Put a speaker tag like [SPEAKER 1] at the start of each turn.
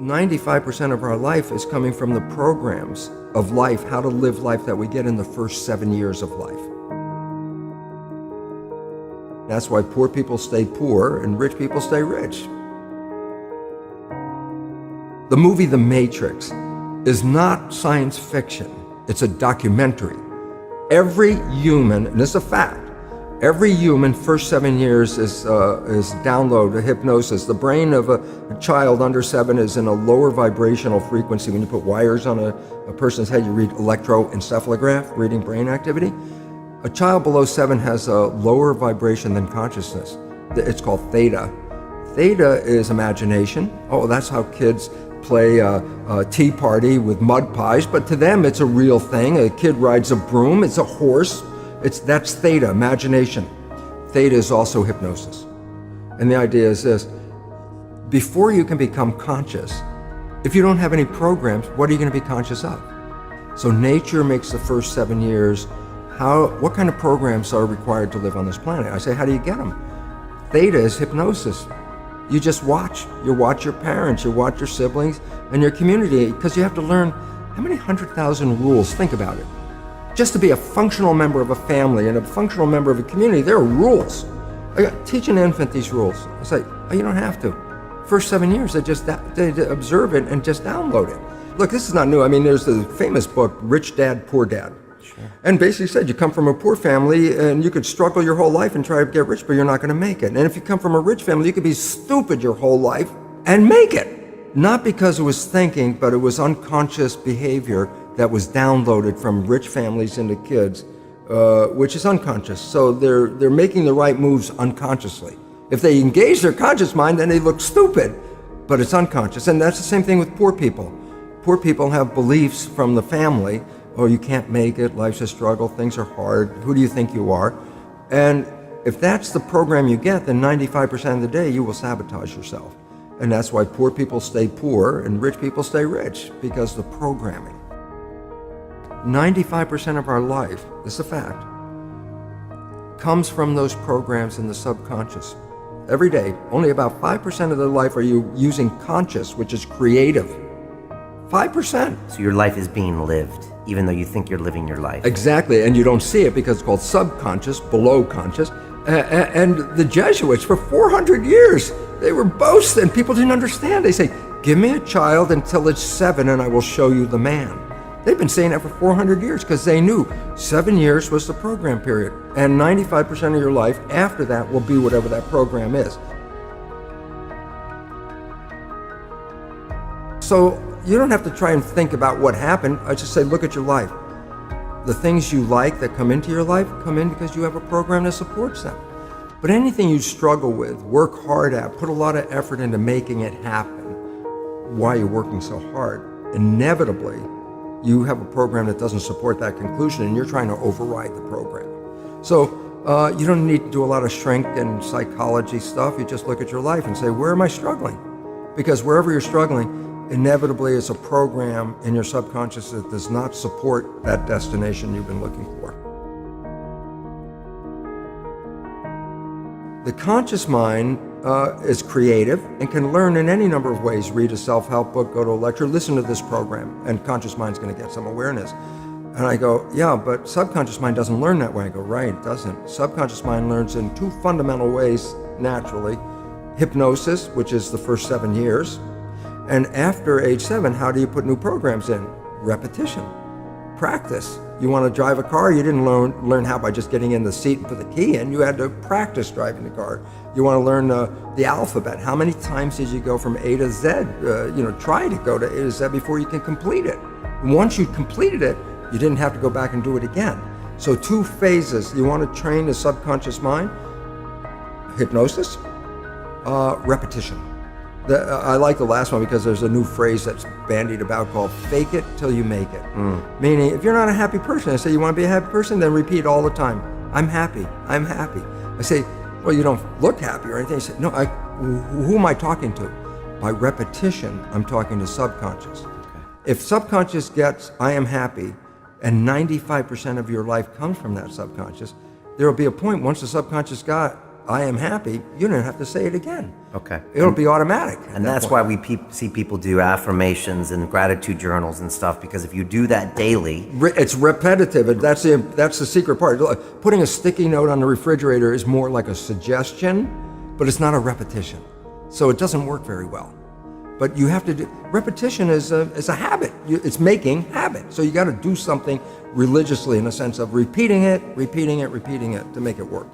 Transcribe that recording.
[SPEAKER 1] 95% of our life is coming from the programs of life, how to live life that we get in the first 7 years of life. That's why poor people stay poor and rich people stay rich. The movie The Matrix is not science fiction, it's a documentary. Every human, and this is a fact, every human first 7 years is download hypnosis. The brain of a child under 7 is in a lower vibrational frequency. When you put wires on a person's head, you read electroencephalograph, reading brain activity. A child below 7 has a lower vibration than consciousness. It's called theta. Theta is imagination. Oh, that's how kids play a tea party with mud pies, but to them it's a real thing. A kid rides a broom, it's a horse. That's theta, imagination. Theta is also hypnosis. And the idea is this: before you can become conscious, if you don't have any programs, what are you going to be conscious of? So nature makes the first 7 years. What kind of programs are required to live on this planet? I say, how do you get them? Theta is hypnosis. You just watch. You watch your parents, you watch your siblings, and your community, because you have to learn how many 100,000 rules. Think about it. Just to be a functional member of a family and a functional member of a community, there are rules. Teach an infant these rules. I say, oh, you don't have to. First 7 years, they observe it and just download it. Look, this is not new. I mean, there's the famous book, Rich Dad, Poor Dad. Sure. And basically said you come from a poor family and you could struggle your whole life and try to get rich, but you're not going to make it. And if you come from a rich family, you could be stupid your whole life and make it. Not because it was thinking, but it was unconscious behavior that was downloaded from rich families into kids, which is unconscious. So they're making the right moves unconsciously. If they engage their conscious mind, then they look stupid, but it's unconscious. And that's the same thing with poor people. Poor people have beliefs from the family. Oh, you can't make it, life's a struggle, things are hard, who do you think you are? And if that's the program you get, then 95% of the day you will sabotage yourself. And that's why poor people stay poor and rich people stay rich, because the programming. 95% of our life, this is a fact, comes from those programs in the subconscious. Every day, only about 5% of the life are you using conscious, which is creative. 5%.
[SPEAKER 2] So your life is being lived, even though you think you're living your life.
[SPEAKER 1] Exactly, and you don't see it because it's called subconscious, below conscious. And the Jesuits, for 400 years, they were boasting. People didn't understand. They say, give me a child until it's 7 and I will show you the man. They've been saying that for 400 years because they knew 7 years was the program period. And 95% of your life after that will be whatever that program is. So you don't have to try and think about what happened. I just say, look at your life. The things you like that come into your life come in because you have a program that supports them. But anything you struggle with, work hard at, put a lot of effort into making it happen, why you're working so hard, inevitably you have a program that doesn't support that conclusion and you're trying to override the program. So you don't need to do a lot of shrink and psychology stuff. You just look at your life and say, where am I struggling? Because wherever you're struggling, inevitably it's a program in your subconscious that does not support that destination you've been looking for. The conscious mind is creative and can learn in any number of ways. Read a self-help book, go to a lecture, listen to this program, and conscious mind's going to get some awareness. And I go, yeah, but subconscious mind doesn't learn that way. I go, right, it doesn't. Subconscious mind learns in 2 fundamental ways naturally. Hypnosis, which is the first 7 years. And after age 7, how do you put new programs in? Repetition, practice. You want to drive a car, you didn't learn how by just getting in the seat and put the key in. You had to practice driving the car. You want to learn the alphabet. How many times did you go from A to Z? Try to go to A to Z before you can complete it. And once you completed it, you didn't have to go back and do it again. So 2 phases. You want to train the subconscious mind, hypnosis, repetition. I like the last one because there's a new phrase that's bandied about called fake it till you make it. Meaning, if you're not a happy person, I say, you want to be a happy person? Then repeat all the time, I'm happy, I'm happy. I say, well, you don't look happy or anything. I say, no, who am I talking to? By repetition, I'm talking to subconscious. Okay. If subconscious gets, I am happy, and 95% of your life comes from that subconscious, there will be a point once the subconscious got, I am happy, you don't have to say it again.
[SPEAKER 2] Okay.
[SPEAKER 1] It'll be automatic.
[SPEAKER 2] And that's why we see people do affirmations and gratitude journals and stuff, because if you do that daily,
[SPEAKER 1] It's repetitive. That's the secret part. Putting a sticky note on the refrigerator is more like a suggestion, but it's not a repetition. So it doesn't work very well. But you have to do, repetition is a habit. It's making habit. So you got to do something religiously in a sense of repeating it to make it work.